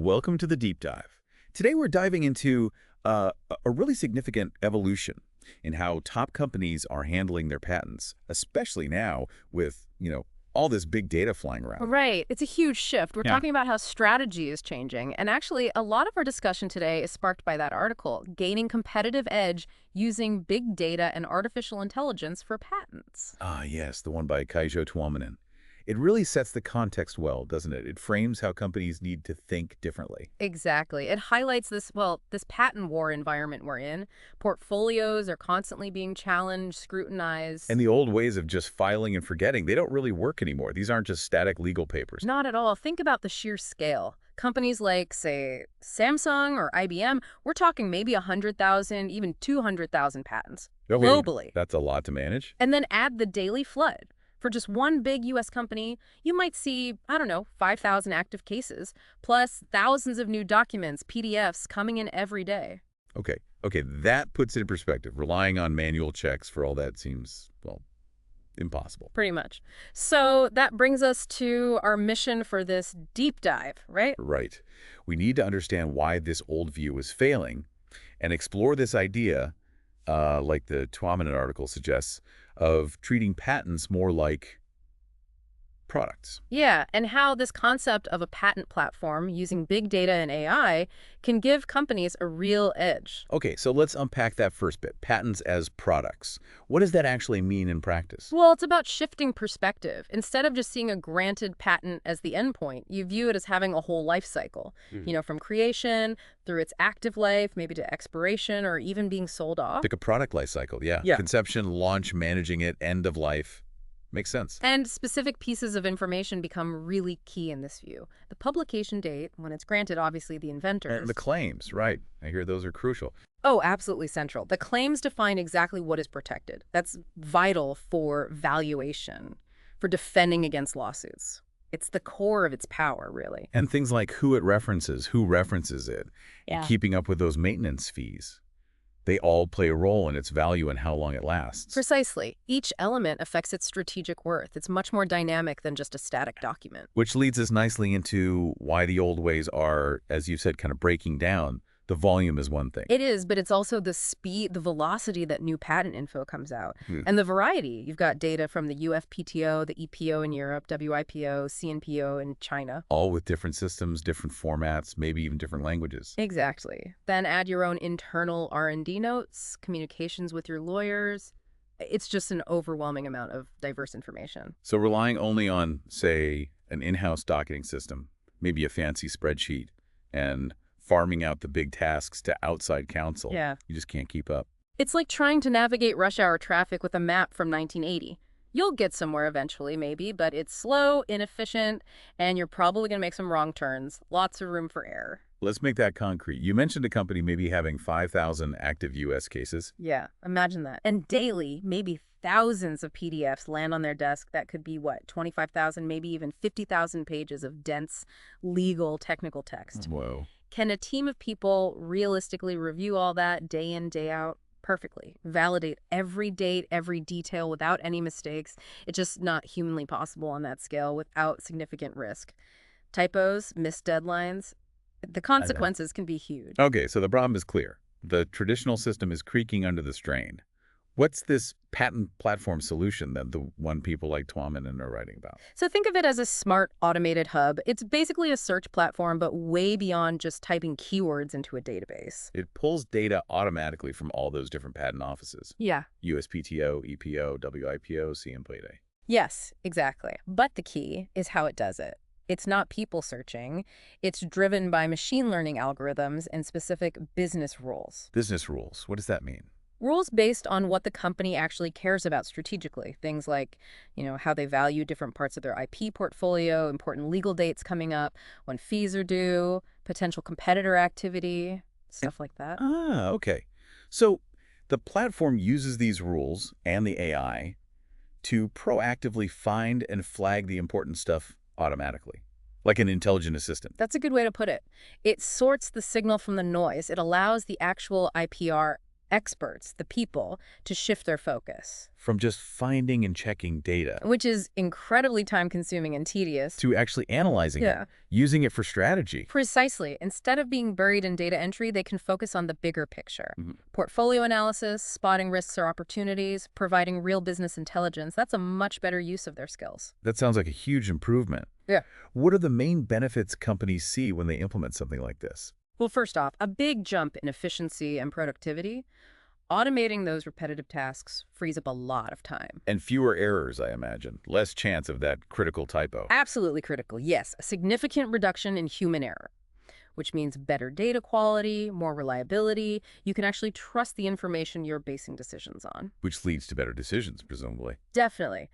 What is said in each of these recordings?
Welcome to the deep dive. Today we're diving into a really significant evolution in how top companies are handling their patents, especially now with, all this big data flying around. Right. It's a huge shift. We're Yeah. talking about how strategy is changing. And actually, a lot of our discussion today is sparked by that article, Gaining Competitive Edge Using Big Data and Artificial Intelligence for Patents. Ah, yes, the one by Kaijo Tuomanen. It really sets the context well, doesn't it? It frames how companies need to think differently. Exactly. It highlights this patent war environment we're in. Portfolios are constantly being challenged, scrutinized. And the old ways of just filing and forgetting, they don't really work anymore. These aren't just static legal papers. Not at all. Think about the sheer scale. Companies like, say, Samsung or IBM, we're talking maybe 100,000, even 200,000 patents I mean, globally. that's a lot to manage. And then add the daily flood. For just one big U.S. company, you might see, I don't know, 5,000 active cases, plus thousands of new documents, PDFs, coming in every day. Okay, that puts it in perspective. Relying on manual checks for all that seems, well, impossible. Pretty much. So that brings us to our mission for this deep dive, right? Right. We need to understand why this old view is failing and explore this idea, like the Tuomanen article suggests, of treating patents more like products. Yeah, and how this concept of a patent platform using big data and AI can give companies a real edge. Okay, so let's unpack that first bit. Patents as products. What does that actually mean in practice? Well, it's about shifting perspective. Instead of just seeing a granted patent as the endpoint, you view it as having a whole life cycle, from creation through its active life, maybe to expiration, or even being sold off. Pick a product life cycle, yeah. Yeah. Conception, launch, managing it, end of life. Makes sense. And specific pieces of information become really key in this view. The publication date, when it's granted, obviously, the inventors. And the claims, right. I hear those are crucial. Oh, absolutely central. The claims define exactly what is protected. That's vital for valuation, for defending against lawsuits. It's the core of its power, really. And things like who references it, Yeah. keeping up with those maintenance fees. They all play a role in its value and how long it lasts. Precisely. Each element affects its strategic worth. It's much more dynamic than just a static document. Which leads us nicely into why the old ways are, as you said, kind of breaking down. The volume is one thing. It is, but it's also the speed, the velocity that new patent info comes out. Hmm. And the variety. You've got data from the UFPTO, the EPO in Europe, WIPO, CNPO in China. All with different systems, different formats, maybe even different languages. Exactly. Then add your own internal R&D notes, communications with your lawyers. It's just an overwhelming amount of diverse information. So relying only on, say, an in-house docketing system, maybe a fancy spreadsheet, and farming out the big tasks to outside counsel, Yeah. you just can't keep up. It's like trying to navigate rush hour traffic with a map from 1980. You'll get somewhere eventually, maybe, but it's slow, inefficient, and you're probably going to make some wrong turns. Lots of room for error. Let's make that concrete. You mentioned a company maybe having 5,000 active U.S. cases. Yeah, imagine that. And daily, maybe thousands of PDFs land on their desk. That could be, 25,000, maybe even 50,000 pages of dense, legal, technical text. Whoa. Can a team of people realistically review all that day in, day out? Perfectly. Validate every date, every detail without any mistakes. It's just not humanly possible on that scale without significant risk. Typos, missed deadlines, the consequences can be huge. Okay, so the problem is clear. The traditional system is creaking under the strain. What's this patent platform solution that the one people like Tuomanen are writing about? So think of it as a smart automated hub. It's basically a search platform, but way beyond just typing keywords into a database. It pulls data automatically from all those different patent offices. Yeah. USPTO, EPO, WIPO, CMHT. Yes, exactly. But the key is how it does it. It's not people searching. It's driven by machine learning algorithms and specific business rules. Business rules. What does that mean? Rules based on what the company actually cares about strategically. Things like, how they value different parts of their IP portfolio, important legal dates coming up, when fees are due, potential competitor activity, stuff like that. Ah, okay. So the platform uses these rules and the AI to proactively find and flag the important stuff automatically, like an intelligent assistant. That's a good way to put it. It sorts the signal from the noise. It allows the actual IPR experts, the people, to shift their focus, From just finding and checking data which is incredibly time-consuming and tedious. to actually analyzing it, Yeah. using it for strategy. Precisely. Instead of being buried in data entry, they can focus on the bigger picture. Mhm. Portfolio analysis, spotting risks or opportunities, providing real business intelligence. That's a much better use of their skills. That sounds like a huge improvement. Yeah. What are the main benefits companies see when they implement something like this? Well, first off, a big jump in efficiency and productivity. Automating those repetitive tasks frees up a lot of time. And fewer errors, I imagine. Less chance of that critical typo. Absolutely critical, yes. A significant reduction in human error, which means better data quality, more reliability. You can actually trust the information you're basing decisions on. Which leads to better decisions, presumably. Definitely.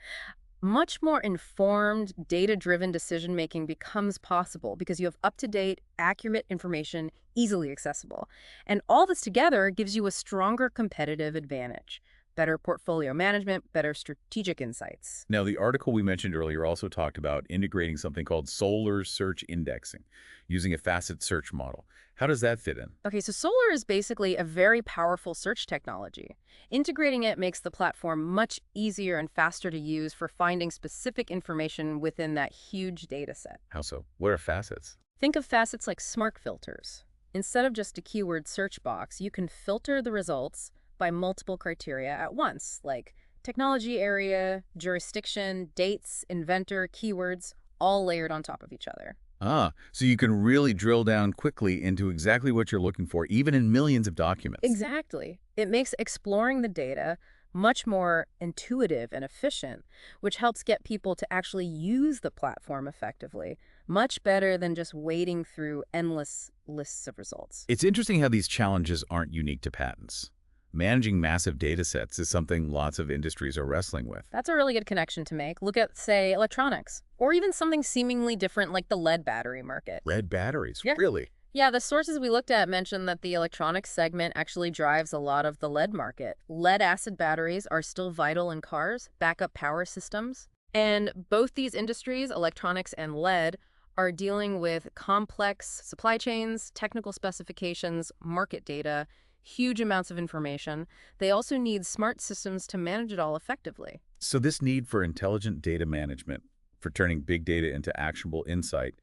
Much more informed, data-driven decision-making becomes possible because you have up-to-date, accurate information easily accessible. And all this together gives you a stronger competitive advantage. Better portfolio management, better strategic insights. Now, the article we mentioned earlier also talked about integrating something called Solar Search Indexing, using a facet search model. How does that fit in? Okay, so Solar is basically a very powerful search technology. Integrating it makes the platform much easier and faster to use for finding specific information within that huge data set. How so? What are facets? Think of facets like smart filters. Instead of just a keyword search box, you can filter the results by multiple criteria at once, like technology area, jurisdiction, dates, inventor, keywords, all layered on top of each other. Ah, so you can really drill down quickly into exactly what you're looking for, even in millions of documents. Exactly. It makes exploring the data much more intuitive and efficient, which helps get people to actually use the platform effectively, much better than just wading through endless lists of results. It's interesting how these challenges aren't unique to patents. Managing massive data sets is something lots of industries are wrestling with. That's a really good connection to make. Look at, say, electronics, or even something seemingly different like the lead battery market. Lead batteries, Yeah. really? Yeah, the sources we looked at mentioned that the electronics segment actually drives a lot of the lead market. Lead-acid batteries are still vital in cars, backup power systems. And both these industries, electronics and lead, are dealing with complex supply chains, technical specifications, market data, huge amounts of information. They also need smart systems to manage it all effectively. So this need for intelligent data management, for turning big data into actionable insight,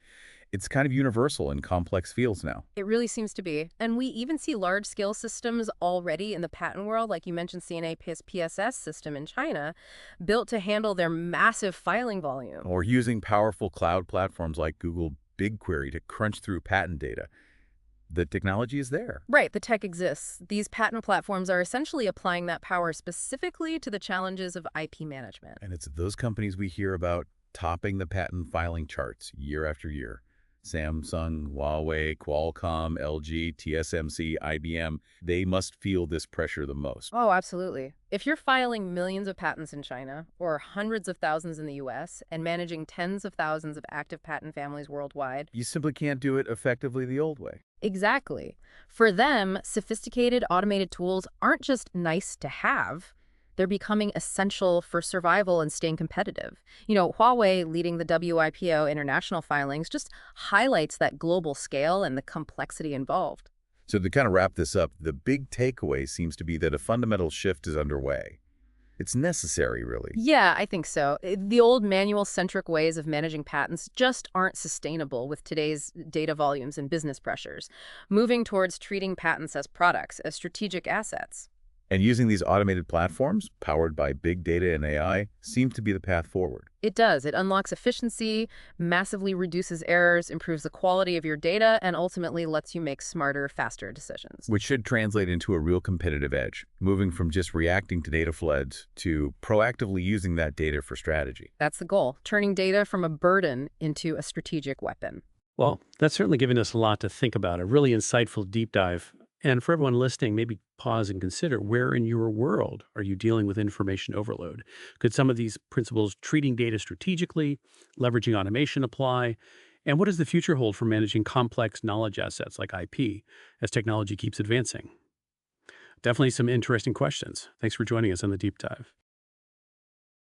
it's kind of universal in complex fields now. It really seems to be. And we even see large-scale systems already in the patent world, like you mentioned CNA's PSS system in China, built to handle their massive filing volume. Or using powerful cloud platforms like Google BigQuery to crunch through patent data. The technology is there. Right, the tech exists. These patent platforms are essentially applying that power specifically to the challenges of IP management. And it's those companies we hear about topping the patent filing charts year after year. Samsung, Huawei, Qualcomm, LG, TSMC, IBM, they must feel this pressure the most. Oh, absolutely. If you're filing millions of patents in China, or hundreds of thousands in the US, and managing tens of thousands of active patent families worldwide, You simply can't do it effectively the old way. exactly. For them, sophisticated automated tools aren't just nice to have. They're becoming essential for survival and staying competitive. You know, Huawei leading the WIPO international filings just highlights that global scale and the complexity involved. So to kind of wrap this up, the big takeaway seems to be that a fundamental shift is underway. It's necessary, really. Yeah, I think so. The old manual-centric ways of managing patents just aren't sustainable with today's data volumes and business pressures. Moving towards treating patents as products, as strategic assets. And using these automated platforms, powered by big data and AI, seems to be the path forward. It does. It unlocks efficiency, massively reduces errors, improves the quality of your data, and ultimately lets you make smarter, faster decisions. Which should translate into a real competitive edge, moving from just reacting to data floods to proactively using that data for strategy. That's the goal, turning data from a burden into a strategic weapon. Well, that's certainly given us a lot to think about, a really insightful deep dive. And for everyone listening, maybe pause and consider, where in your world are you dealing with information overload? Could some of these principles, treating data strategically, leveraging automation, apply? And what does the future hold for managing complex knowledge assets like IP as technology keeps advancing? Definitely some interesting questions. Thanks for joining us on the deep dive.